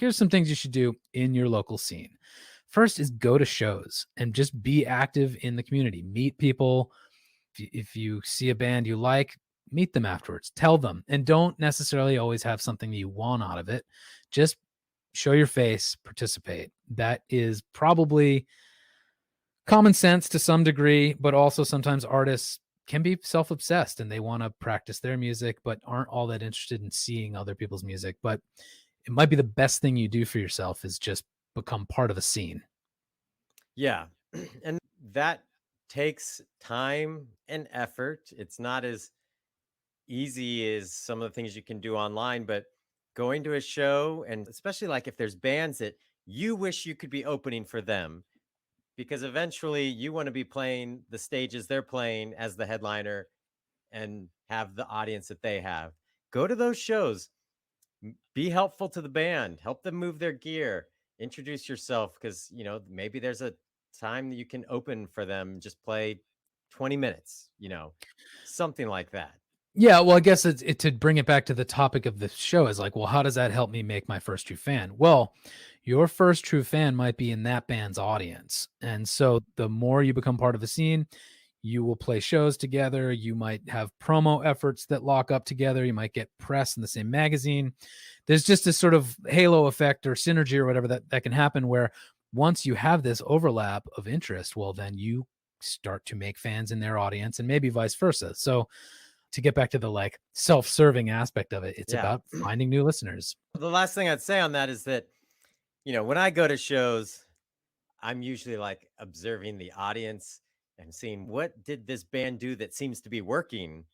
here's some things you should do in your local scene. First is go to shows and just be active in the community. Meet people. If you see a band you like, meet them afterwards. Tell them, and don't necessarily always have something you want out of it. Just show your face, participate. That is probably common sense to some degree, but also sometimes artists can be self-obsessed and they want to practice their music but aren't all that interested in seeing other people's music. But it might be the best thing you do for yourself is just become part of a scene. Yeah. And that takes time and effort. It's not as easy as some of the things you can do online, but going to a show, and especially like if there's bands that you wish you could be opening for them, because eventually you want to be playing the stages they're playing as the headliner and have the audience that they have. Go to those shows, be helpful to the band, help them move their gear, introduce yourself because, maybe there's a time that you can open for them, just play 20 minutes, something like that. Yeah, well, I guess to bring it back to the topic of the show is like, well, how does that help me make my first true fan? Well, your first true fan might be in that band's audience. And so the more you become part of a scene, you will play shows together. You might have promo efforts that lock up together. You might get press in the same magazine. There's just this sort of halo effect or synergy or whatever that can happen where once you have this overlap of interest, well, then you start to make fans in their audience and maybe vice versa. So to get back to the like self-serving aspect of it, it's Yeah. about finding new listeners. The last thing I'd say on that is that, when I go to shows, I'm usually like observing the audience and seeing what did this band do that seems to be working.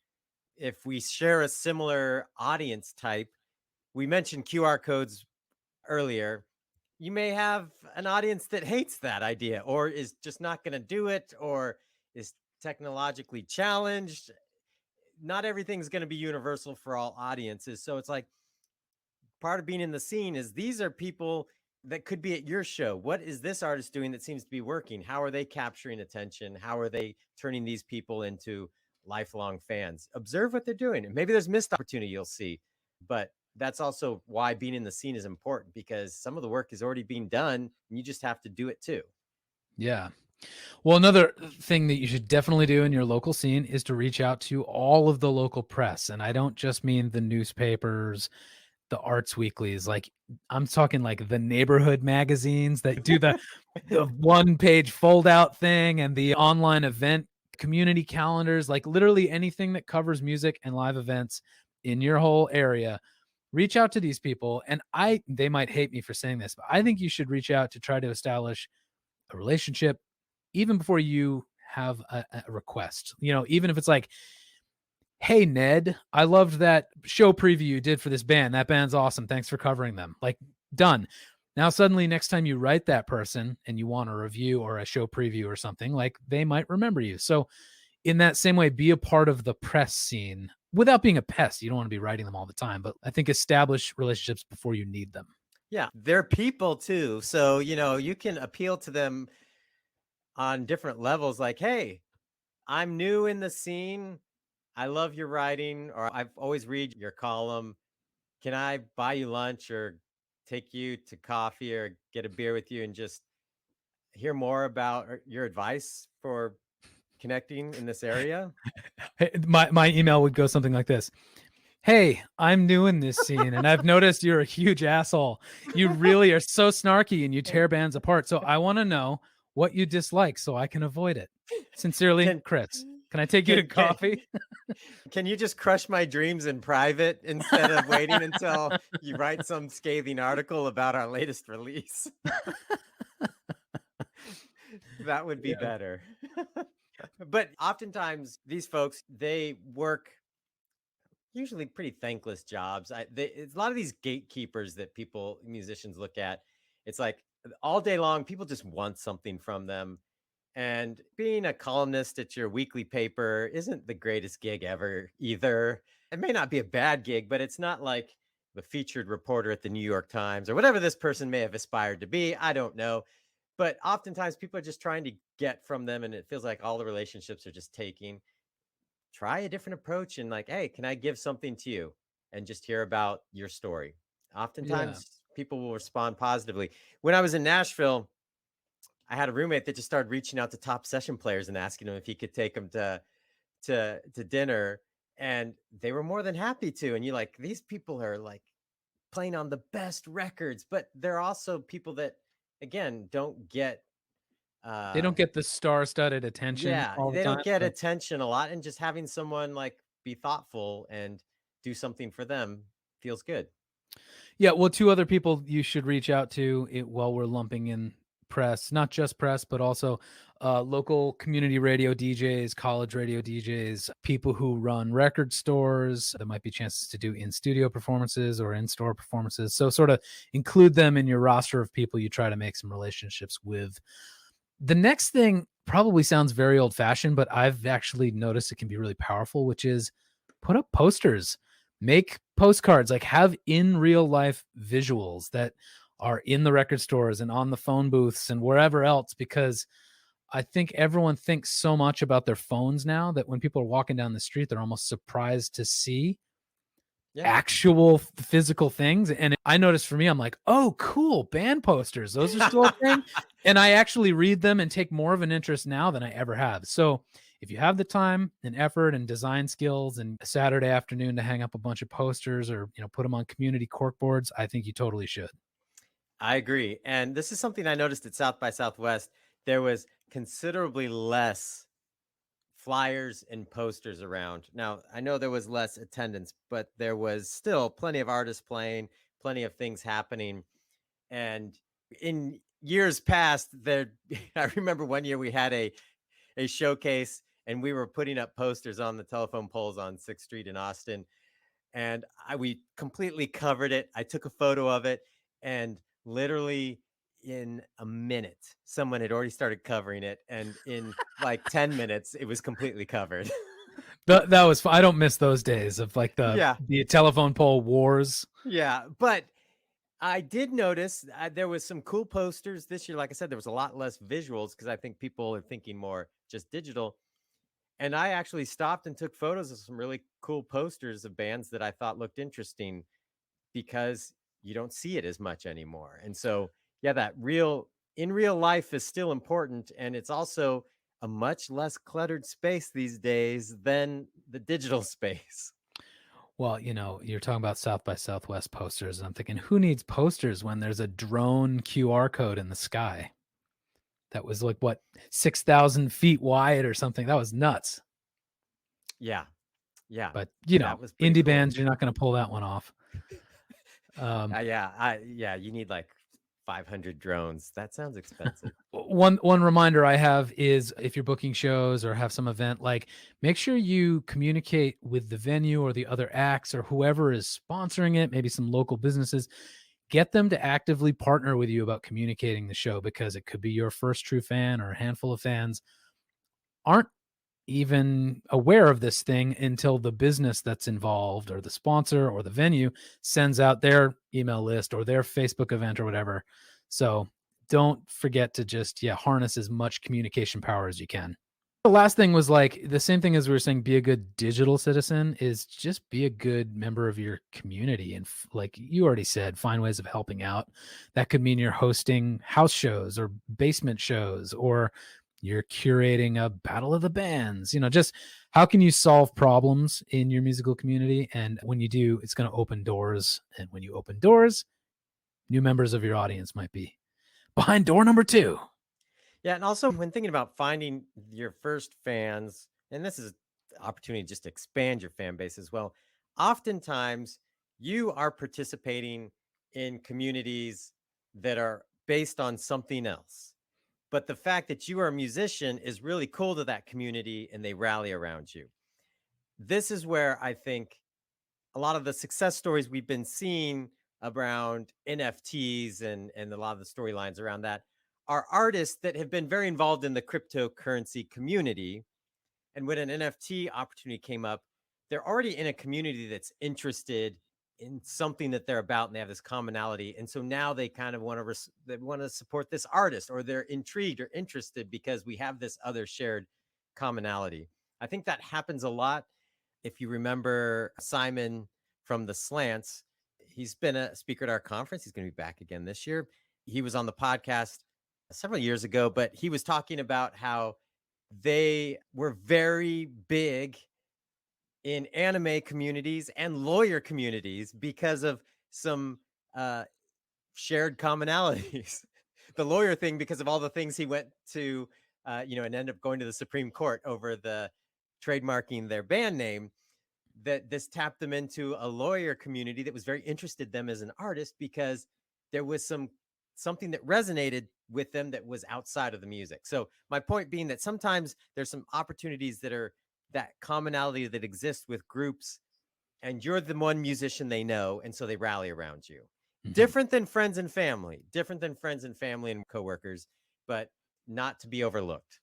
If we share a similar audience type, we mentioned QR codes earlier. You may have an audience that hates that idea or is just not going to do it or is technologically challenged. Not everything's going to be universal for all audiences. So it's like part of being in the scene is these are people that could be at your show. What is this artist doing that seems to be working? How are they capturing attention? How are they turning these people into lifelong fans? Observe what they're doing. And maybe there's missed opportunity you'll see. But that's also why being in the scene is important because some of the work is already being done and you just have to do it too. Yeah. Well, another thing that you should definitely do in your local scene is to reach out to all of the local press. And I don't just mean the newspapers, the arts weeklies, like I'm talking like the neighborhood magazines that do the one page fold out thing and the online event community calendars, like literally anything that covers music and live events in your whole area. Reach out to these people. And they might hate me for saying this, but I think you should reach out to try to establish a relationship even before you have a request. Even if it's like, hey, Ned, I loved that show preview you did for this band. That band's awesome. Thanks for covering them. Like, done. Now, suddenly, next time you write that person and you want a review or a show preview or something, like they might remember you. So, in that same way, be a part of the press scene without being a pest. You don't want to be writing them all the time, but I think establish relationships before you need them. Yeah, they're people too. So, you can appeal to them on different levels like, hey, I'm new in the scene. I love your writing, or I've always read your column. Can I buy you lunch or take you to coffee or get a beer with you and just hear more about your advice for connecting in this area? My email would go something like this. Hey, I'm new in this scene and I've noticed you're a huge asshole. You really are so snarky and you tear bands apart. So I want to know what you dislike so I can avoid it. Sincerely, Can Chris. Can I take you to can can coffee? can you just crush my dreams in private instead of waiting until you write some scathing article about our latest release? That would be Yeah. better. But oftentimes these folks, they work usually pretty thankless jobs. It's a lot of these gatekeepers that musicians look at. It's like all day long, people just want something from them. And being a columnist at your weekly paper isn't the greatest gig ever either. It may not be a bad gig, but it's not like the featured reporter at the New York Times or whatever this person may have aspired to be. I don't know. But oftentimes people are just trying to get from them, and it feels like all the relationships are just taking. Try a different approach and like, hey, can I give something to you? And just hear about your story. Yeah. Oftentimes people will respond positively. When I was in Nashville, I had a roommate that just started reaching out to top session players and asking them if he could take them to dinner, and they were more than happy to. And you're like, these people are like playing on the best records, but they're also people that again don't get They uh don't get the star-studded attention yeah, all the they don't time, get so attention a lot, and just having someone like be thoughtful and do something for them feels good. yeah, well, 2 other people you should reach out to while we're lumping in press, not just press, but also local community radio DJs, college radio DJs, people who run record stores. There might be chances to do in studio performances or in store performances. So, sort of include them in your roster of people you try to make some relationships with. The next thing probably sounds very old fashioned, but I've actually noticed it can be really powerful, which is put up posters, make postcards, like have in real life visuals that are in the record stores and on the phone booths and wherever else, because I think everyone thinks so much about their phones now that when people are walking down the street, they're almost surprised to see Yeah. actual physical things. And I noticed for me, I'm like, oh, cool, band posters. Those are still a thing. And I actually read them and take more of an interest now than I ever have. So if you have the time and effort and design skills and a Saturday afternoon to hang up a bunch of posters or, put them on community cork boards, I think you totally should. I agree. And this is something I noticed at South by Southwest. There was considerably less flyers and posters around. Now, I know there was less attendance, but there was still plenty of artists playing, plenty of things happening. And in years past, there I remember one year we had a showcase and we were putting up posters on the telephone poles on 6th Street in Austin, and we completely covered it. I took a photo of it, and literally in a minute, someone had already started covering it, and in like 10 minutes, it was completely covered. That was, I don't miss those days of like Yeah, the telephone pole wars. yeah, but I did notice there was some cool posters this year. Like I said, there was a lot less visuals because I think people are thinking more just digital. And I actually stopped and took photos of some really cool posters of bands that I thought looked interesting, because you don't see it as much anymore. And so, yeah, that real in real life is still important. And it's also a much less cluttered space these days than the digital space. Well, you're talking about South by Southwest posters, and I'm thinking, who needs posters when there's a drone QR code in the sky that was like what 6,000 feet wide or something? That was nuts. Yeah. Yeah. But That was pretty indie cool. bands, you're not going to pull that one off. Um, Yeah, you need like 500 drones. That sounds expensive. one reminder I have is if you're booking shows or have some event, like make sure you communicate with the venue or the other acts or whoever is sponsoring it, maybe some local businesses. Get them to actively partner with you about communicating the show, because it could be your first true fan or a handful of fans aren't even aware of this thing until the business that's involved or the sponsor or the venue sends out their email list or their Facebook event or whatever. So don't forget to just, harness as much communication power as you can. The last thing was like the same thing as we were saying, be a good digital citizen, is just be a good member of your community. And like you already said, find ways of helping out. That could mean you're hosting house shows or basement shows, or you're curating a battle of the bands, just how can you solve problems in your musical community? And when you do, it's going to open doors. And when you open doors, new members of your audience might be behind door number 2. Yeah, and also when thinking about finding your first fans, and this is the opportunity just to expand your fan base as well. Oftentimes, you are participating in communities that are based on something else. But the fact that you are a musician is really cool to that community and they rally around you. This is where I think a lot of the success stories we've been seeing around NFTs and a lot of the storylines around that are artists that have been very involved in the cryptocurrency community. And when an NFT opportunity came up, they're already in a community that's interested in something that they're about and they have this commonality. And so now they kind of want to they want to support this artist, or they're intrigued or interested because we have this other shared commonality. I think that happens a lot. If you remember Simon from the Slants, He's been a speaker at our conference. He's going to be back again this year. He was on the podcast several years ago, but he was talking about how they were very big in anime communities and lawyer communities because of some uh, shared commonalities. The lawyer thing, because of all the things he went to, and ended up going to the Supreme Court over the trademarking their band name, that this tapped them into a lawyer community that was very interested in them as an artist because there was something that resonated with them that was outside of the music. So my point being that sometimes there's some opportunities that are that commonality that exists with groups, and you're the one musician they know, and so they rally around you. Mhm. Different than friends and family and coworkers, but not to be overlooked.